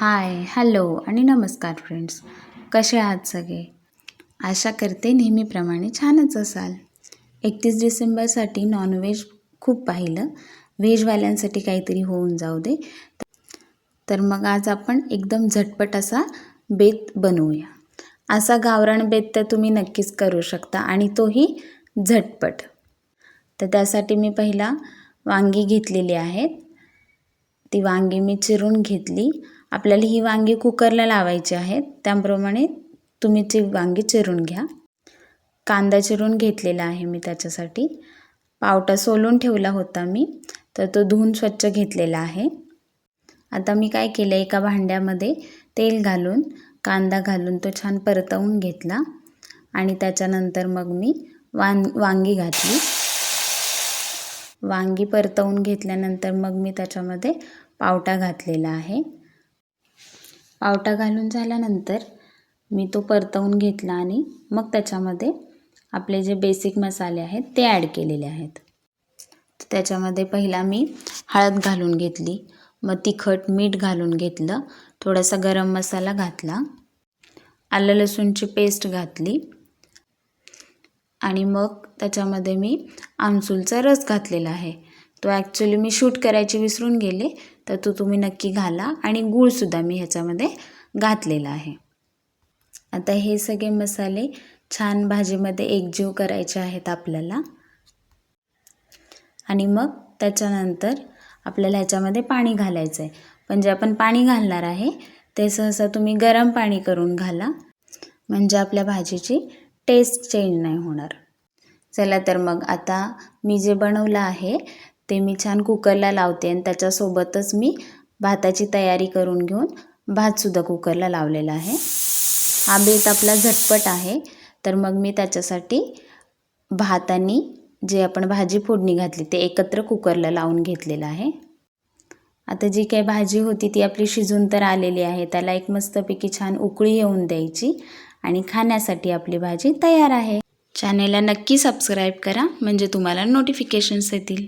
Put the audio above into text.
हाय, hello आणि नमस्कार friends. कसे आहात सगळे? आशा करते नेहमीप्रमाणे छानच असाल. 31 डिसेंबरसाठी नॉनव्हेज खूप पाहिलं. व्हेजवाल्यांसाठी काहीतरी होऊन जाऊ दे. तर मग आज आपण एकदम झटपट असा बेत बनवूया. असा गावरान बेत तर तुम्ही नक्कीच करू शकता आणि तोही झटपट. तर त्यासाठी मी पहिला वांगी घेतलेली आहेत. ती वांगी मी चिरून घेतली. आपल्याला ही वांगी कुकरला लावायची आहेत, त्याप्रमाणे तुम्ही ती वांगी चिरून घ्या. कांदा चिरून घेतलेला आहे मी त्याच्यासाठी. पावटा सोलून ठेवला होता मी, तर तो धुवून स्वच्छ घेतलेला आहे. आता मी काय केलं, एका भांड्यामध्ये तेल घालून कांदा घालून तो छान परतवून घेतला आणि त्याच्यानंतर मग मी वांगी घातली. वांगी परतवून घेतल्यानंतर मग मी त्याच्यामध्ये पावटा घातलेला आहे. पावटा घालून झाल्यानंतर मी तो परतवून घेतला आणि मग त्याच्यामध्ये आपले जे बेसिक मसाले आहेत ते ॲड केलेले आहेत. त्याच्यामध्ये पहिला मी हळद घालून घेतली, मग तिखट मीठ घालून घेतलं, थोडासा गरम मसाला घातला, आलं लसूणची पेस्ट घातली आणि मग त्याच्यामध्ये मी आमसूलचा रस घातलेला आहे. तो ॲक्च्युली मी शूट करायची विसरून गेले, तर तो तुम्ही नक्की घाला आणि गूळसुद्धा मी ह्याच्यामध्ये घातलेला आहे. आता हे सगळे मसाले छान भाजीमध्ये एकजीव करायचे आहेत आपल्याला. आणि मग त्याच्यानंतर आपल्याला ह्याच्यामध्ये पाणी घालायचं आहे. पण जे आपण पाणी घालणार आहे ते सहसा तुम्ही गरम पाणी करून घाला, म्हणजे आपल्या भाजीची टेस्ट चेंज नाही होणार. चला तर मग आता मी जे बनवलं आहे ते मी छान कुकरला लावते आणि त्याच्यासोबतच मी भाताची तयारी करून घेऊन भातसुद्धा कुकरला लावलेला आहे. हा बेत आपला झटपट आहे, तर मग मी त्याच्यासाठी भात आणि जे आपण भाजी फोडणी घातली ते एकत्र कुकरला लावून घेतलेलं आहे. आता जी काही भाजी होती ती आपली शिजून तर आलेली आहे. त्याला एक मस्तपैकी छान उकळी येऊन द्यायची आणि खाण्यासाठी आपली भाजी तयार आहे. चॅनेलला नक्की सबस्क्राईब करा, म्हणजे तुम्हाला नोटिफिकेशन्स येतील.